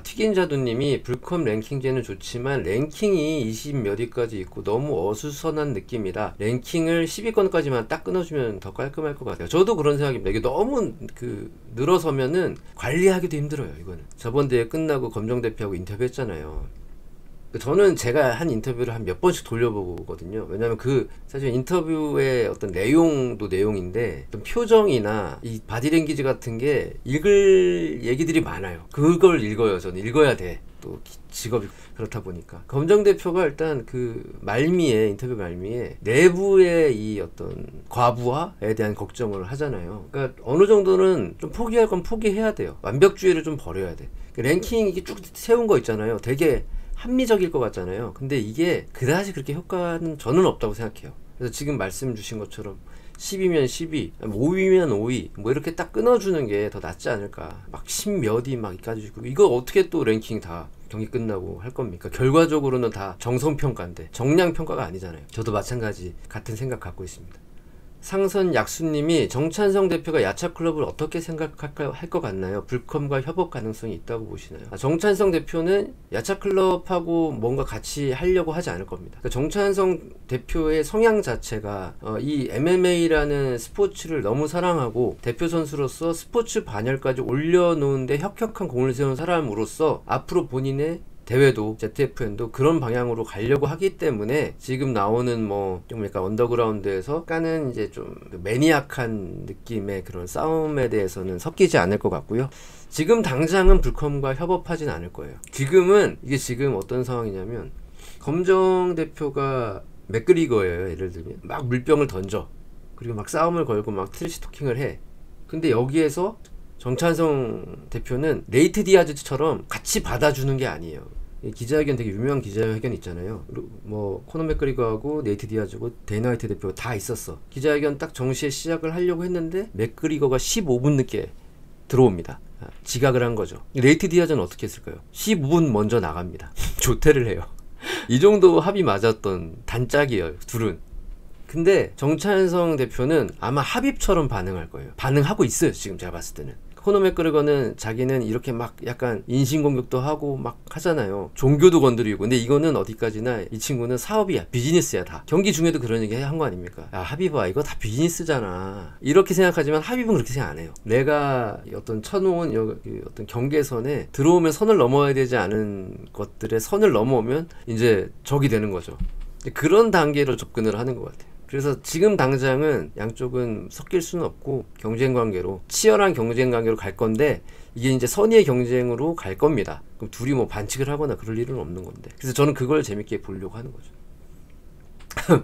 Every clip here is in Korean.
튀긴 자두님이 불컴 랭킹제는 좋지만 랭킹이 20 몇 위까지 있고 너무 어수선한 느낌이라 랭킹을 10위권까지만 딱 끊어주면 더 깔끔할 것 같아요. 저도 그런 생각입니다. 이게 너무 늘어서면은 관리하기도 힘들어요. 이거는 저번 대회 끝나고 검정 대표하고 인터뷰했잖아요. 저는 제가 한 인터뷰를 한 몇 번씩 돌려보거든요. 왜냐면 사실 인터뷰의 어떤 내용도 내용인데 어떤 표정이나 이 바디랭귀지 같은 게 읽을 얘기들이 많아요. 그걸 읽어요. 저는 읽어야 돼. 또 직업이 그렇다 보니까 검정 대표가 일단 인터뷰 말미에 내부의 이 어떤 과부하에 대한 걱정을 하잖아요. 그러니까 어느 정도는 좀 포기할 건 포기해야 돼요. 완벽주의를 좀 버려야 돼. 랭킹 이게 쭉 세운 거 있잖아요. 되게 합리적일 것 같잖아요. 근데 이게 그다지 그렇게 효과는 저는 없다고 생각해요. 그래서 지금 말씀 주신 것처럼 10이면 10위, 5위면 5위 뭐 이렇게 딱 끊어주는 게 더 낫지 않을까. 막 10 몇 위 막 이까지 주고 이거 어떻게 또 랭킹 다 경기 끝나고 할 겁니까? 결과적으로는 다 정성평가인데 정량평가가 아니잖아요. 저도 마찬가지 같은 생각 갖고 있습니다. 상선 약수님이 정찬성 대표가 야차클럽을 어떻게 할 것 같나요? 불컴과 협업 가능성이 있다고 보시나요? 정찬성 대표는 야차클럽하고 뭔가 같이 하려고 하지 않을 겁니다. 그러니까 정찬성 대표의 성향 자체가 이 MMA라는 스포츠를 너무 사랑하고 대표 선수로서 스포츠 반열까지 올려놓은데 혁혁한 공을 세운 사람으로서 앞으로 본인의 대회도 ZFN도 그런 방향으로 가려고 하기 때문에 지금 나오는 좀 약간 언더그라운드에서 까는 이제 좀 매니악한 느낌의 그런 싸움에 대해서는 섞이지 않을 것 같고요. 지금 당장은 불컴과 협업하진 않을 거예요. 이게 지금 어떤 상황이냐면 검정 대표가 맥그리거예요. 예를 들면 막 물병을 던져 그리고 막 싸움을 걸고 막 트래시 토킹을 해. 근데 여기에서 정찬성 대표는 네이트 디아즈처럼 같이 받아주는 게 아니에요. 기자회견 되게 유명한 기자회견 있잖아요. 코너 맥그리거하고 네이트 디아즈고 데이나 화이트 대표가 다 있었어. 기자회견 딱 정시에 시작을 하려고 했는데 맥그리거가 15분 늦게 들어옵니다. 지각을 한 거죠. 네이트 디아즈는 어떻게 했을까요? 15분 먼저 나갑니다. 조퇴를 해요. 이 정도 합이 맞았던 단짝이에요, 둘은. 근데 정찬성 대표는 아마 합입처럼 반응할 거예요. 반응하고 있어요, 지금 제가 봤을 때는. 코너 맥그리거는 자기는 이렇게 막 약간 인신공격도 하고 막 하잖아요. 종교도 건드리고. 근데 이거는 어디까지나 이 친구는 사업이야, 비즈니스야. 다 경기 중에도 그런 얘기 한 거 아닙니까? 야, 합의봐, 이거 다 비즈니스잖아, 이렇게 생각하지만 합의는 그렇게 생각 안 해요. 내가 어떤 쳐놓은 어떤 경계선에 들어오면 선을 넘어야 되지 않은 것들의 선을 넘어오면 이제 적이 되는 거죠. 그런 단계로 접근을 하는 것 같아요. 그래서 지금 당장은 양쪽은 섞일 수는 없고 치열한 경쟁 관계로 갈 건데, 이게 이제 선의의 경쟁으로 갈 겁니다. 그럼 둘이 반칙을 하거나 그럴 일은 없는 건데, 그래서 저는 그걸 재밌게 보려고 하는 거죠.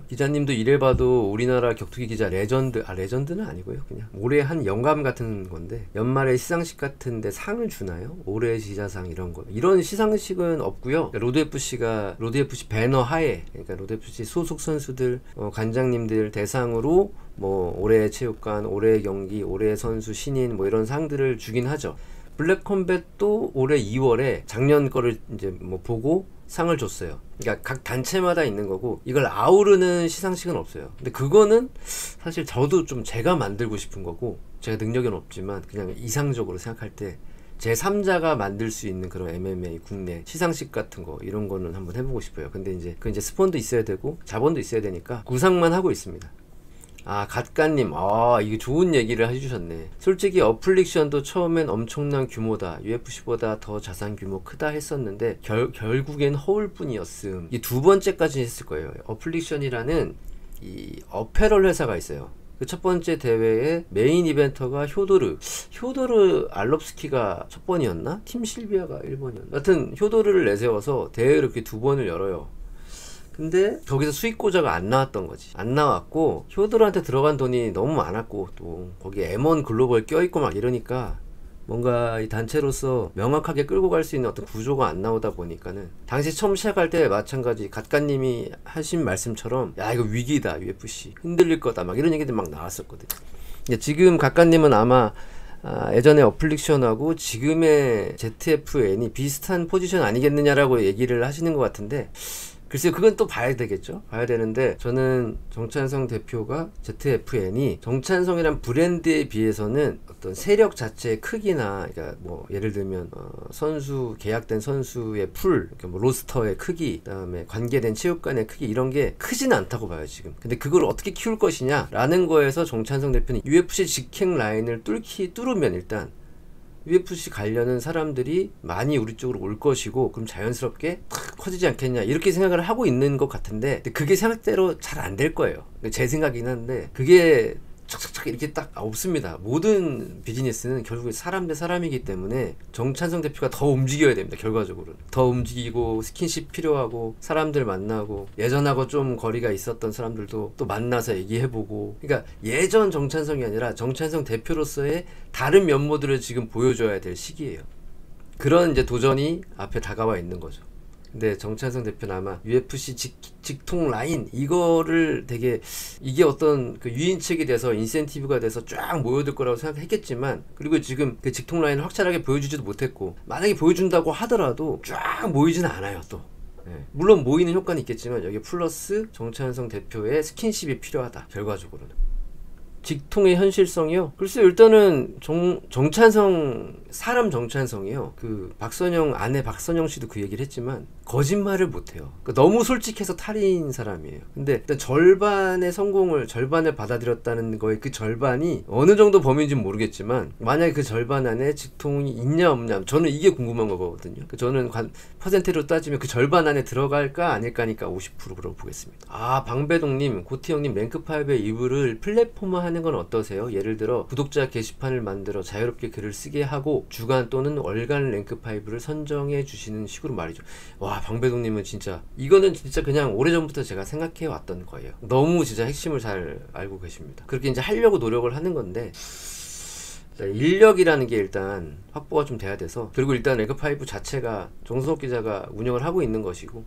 기자님도 이래봐도 우리나라 격투기 기자 레전드는 아니고요. 그냥 올해 한 영감 같은 건데, 연말에 시상식 같은데 상을 주나요? 올해 기자상 이런 거. 이런 시상식은 없고요. 로드 FC 배너 하에, 그러니까 로드 FC 소속 선수들, 관장님들 대상으로 올해의 체육관, 올해의 경기, 올해의 선수 신인 이런 상들을 주긴 하죠. 블랙컴뱃도 올해 2월에 작년 거를 이제 보고 상을 줬어요. 그러니까 각 단체마다 있는 거고, 이걸 아우르는 시상식은 없어요. 근데 그거는 사실 저도 좀 제가 만들고 싶은 거고, 제가 능력은 없지만 그냥 이상적으로 생각할 때 제3자가 만들 수 있는 그런 MMA 국내 시상식 같은 거, 이런 거는 한번 해보고 싶어요. 근데 이제 스폰도 있어야 되고 자본도 있어야 되니까 구상만 하고 있습니다. 갓가님, 이거 좋은 얘기를 해주셨네. 솔직히 어플릭션도 처음엔 엄청난 규모다, UFC보다 더 자산 규모 크다 했었는데 결국엔 허울 뿐이었음. 이 두 번째까지 했을 거예요. 어플릭션이라는 이 어페럴 회사가 있어요. 그 첫 번째 대회에 메인 이벤터가 효도르 알롭스키가 첫 번이었나? 팀 실비아가 1번이었나? 하여튼 효도르를 내세워서 대회를 이렇게 두 번을 열어요. 근데 거기서 수익고자가 안 나왔던 거지. 안 나왔고, 효도르한테 들어간 돈이 너무 많았고, 또 거기에 M1 글로벌 껴있고 막 이러니까 뭔가 이 단체로서 명확하게 끌고 갈 수 있는 어떤 구조가 안 나오다 보니까는, 당시 처음 시작할 때 마찬가지 갓가님이 하신 말씀처럼 야, 이거 위기다, UFC 흔들릴 거다 막 이런 얘기들 막 나왔었거든. 근데 지금 갓가님은 아마 예전에 어플릭션하고 지금의 ZFN이 비슷한 포지션 아니겠느냐라고 얘기를 하시는 것 같은데, 글쎄요, 그건 또 봐야 되겠죠. 봐야 되는데, 저는 정찬성 대표가 ZFN이 정찬성이란 브랜드에 비해서는 어떤 세력 자체의 크기나, 그러니까 뭐 예를 들면 선수, 계약된 선수의 풀, 그러니까 뭐 로스터의 크기, 그다음에 관계된 체육관의 크기, 이런 게 크지는 않다고 봐요 지금. 근데 그걸 어떻게 키울 것이냐라는 거에서 정찬성 대표는 UFC 직행 라인을 뚫으면 일단 UFC 가려는 사람들이 많이 우리 쪽으로 올 것이고, 그럼 자연스럽게 탁 커지지 않겠냐, 이렇게 생각을 하고 있는 것 같은데, 그게 생각대로 잘 안 될 거예요. 제 생각이긴 한데, 그게 착착착 이렇게 딱 없습니다. 모든 비즈니스는 결국에 사람 대 사람이기 때문에 정찬성 대표가 더 움직여야 됩니다. 결과적으로 더 움직이고, 스킨십 필요하고, 사람들 만나고, 예전하고 좀 거리가 있었던 사람들도 또 만나서 얘기해보고, 그러니까 예전 정찬성이 아니라 정찬성 대표로서의 다른 면모들을 지금 보여줘야 될 시기예요. 그런 이제 도전이 앞에 다가와 있는 거죠. 근데 정찬성 대표는 아마 UFC 직통 라인, 이거를 되게, 이게 어떤 그 유인책이 돼서 인센티브가 돼서 쫙 모여들 거라고 생각했겠지만, 그리고 지금 그 직통 라인을 확실하게 보여주지도 못했고, 만약에 보여준다고 하더라도 쫙 모이지는 않아요 또. 물론 모이는 효과는 있겠지만, 여기 플러스 정찬성 대표의 스킨십이 필요하다, 결과적으로는. 직통의 현실성이요? 글쎄요, 일단은 정찬성, 사람 정찬성이요, 그 박선영 아내 박선영 씨도 그 얘기를 했지만 거짓말을 못해요. 그러니까 너무 솔직해서 탈인 사람이에요. 근데 일단 절반의 성공을, 절반을 받아들였다는 거에 그 절반이 어느 정도 범위인지는 모르겠지만, 만약에 그 절반 안에 직통이 있냐 없냐, 저는 이게 궁금한 거거든요. 저는 퍼센트로 따지면 그 절반 안에 들어갈까 아닐까니까 50%라고 보겠습니다. 아, 방배동님, 고티형님, 랭크5의 이불을 플랫폼화하는 건 어떠세요? 예를 들어 구독자 게시판을 만들어 자유롭게 글을 쓰게 하고 주간 또는 월간 랭크5를 선정해 주시는 식으로 말이죠. 와, 방배동님은 진짜, 이거는 진짜 그냥 오래전부터 제가 생각해 왔던 거예요. 너무 진짜 핵심을 잘 알고 계십니다. 그렇게 이제 하려고 노력을 하는 건데, 인력이라는 게 일단 확보가 좀 돼야 돼서, 그리고 일단 랭크5 자체가 정성욱 기자가 운영을 하고 있는 것이고,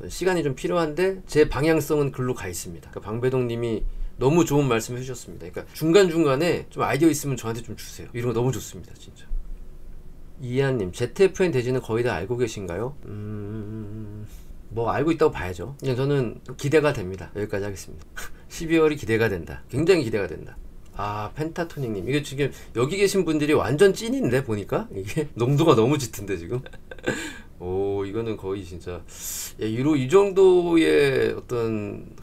시간이 좀 필요한데 제 방향성은 글로 가 있습니다. 그러니까 방배동님이 너무 좋은 말씀 해주셨습니다. 그러니까 중간중간에 좀 아이디어 있으면 저한테 좀 주세요. 이런 거 너무 좋습니다 진짜. 이한님, ZFN 대지는 거의 다 알고 계신가요? 뭐 알고 있다고 봐야죠. 그냥 저는 기대가 됩니다. 여기까지 하겠습니다. 12월이 기대가 된다. 굉장히 기대가 된다. 아, 펜타토닉님, 이게 지금 여기 계신 분들이 완전 찐인데, 보니까 이게 농도가 너무 짙은데 지금. 오, 이거는 거의 진짜, 이 정도의 어떤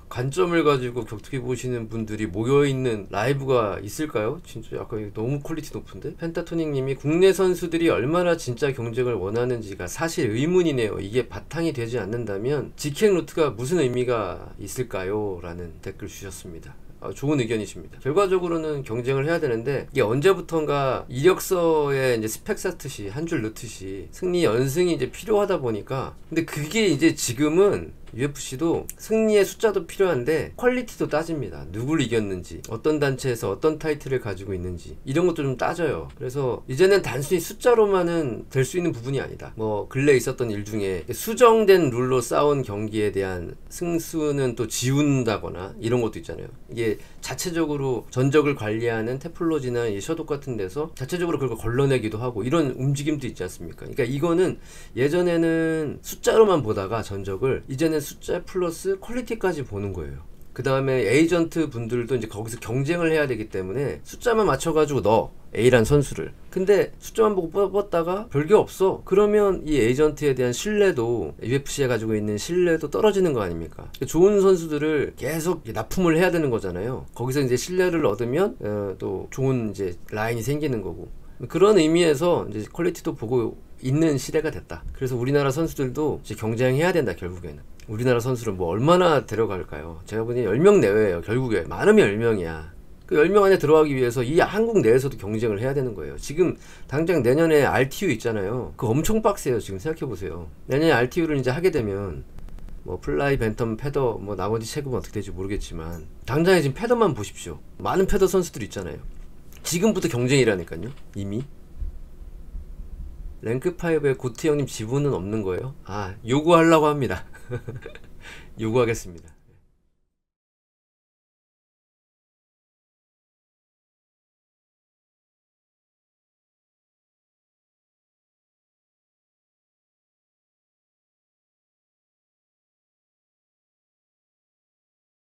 관점을 가지고 격투기 보시는 분들이 모여있는 라이브가 있을까요? 진짜 약간 너무 퀄리티 높은데? 펜타토닉님이 국내 선수들이 얼마나 진짜 경쟁을 원하는지가 사실 의문이네요. 이게 바탕이 되지 않는다면 직행 루트가 무슨 의미가 있을까요? 라는 댓글 주셨습니다. 좋은 의견이십니다. 결과적으로는 경쟁을 해야 되는데, 이게 언제부턴가 이력서에 이제 스펙 쌓듯이 한 줄 넣듯이 승리 연승이 이제 필요하다 보니까, 근데 그게 이제 지금은 UFC도 승리의 숫자도 필요한데 퀄리티도 따집니다. 누굴 이겼는지, 어떤 단체에서 어떤 타이틀을 가지고 있는지, 이런 것도 좀 따져요. 그래서 이제는 단순히 숫자로만은 될 수 있는 부분이 아니다. 뭐 근래 있었던 일 중에 수정된 룰로 싸운 경기에 대한 승수는 또 지운다거나 이런 것도 있잖아요. 이게 자체적으로 전적을 관리하는 테플로지나 이 셔독 같은 데서 자체적으로 그걸 걸러내기도 하고, 이런 움직임도 있지 않습니까? 그러니까 이거는 예전에는 숫자로만 보다가 전적을, 이제는 숫자 플러스 퀄리티까지 보는 거예요. 그 다음에 에이전트 분들도 이제 거기서 경쟁을 해야 되기 때문에 숫자만 맞춰가지고 넣어, A란 선수를. 근데 숫자만 보고 뽑았다가 별게 없어. 그러면 이 에이전트에 대한 신뢰도, UFC에 가지고 있는 신뢰도 떨어지는 거 아닙니까? 좋은 선수들을 계속 납품을 해야 되는 거잖아요. 거기서 이제 신뢰를 얻으면 또 좋은 이제 라인이 생기는 거고, 그런 의미에서 이제 퀄리티도 보고 있는 시대가 됐다. 그래서 우리나라 선수들도 이제 경쟁해야 된다. 결국에는 우리나라 선수를 뭐 얼마나 데려갈까요? 제가 보니 10명 내외예요. 결국에 많으면 10명이야. 그 10명 안에 들어가기 위해서 이 한국 내에서도 경쟁을 해야 되는 거예요. 지금 당장 내년에 RTU 있잖아요. 그거 엄청 빡세요. 지금 생각해보세요. 내년에 RTU를 이제 하게 되면 뭐 플라이, 벤텀, 패더, 뭐 나머지 체급은 어떻게 될지 모르겠지만, 당장에 지금 패더만 보십시오. 많은 패더 선수들 있잖아요. 지금부터 경쟁이라니까요. 이미. 랭크5에 고트 형님 지분은 없는 거예요? 아, 요구하려고 합니다. 요구하겠습니다.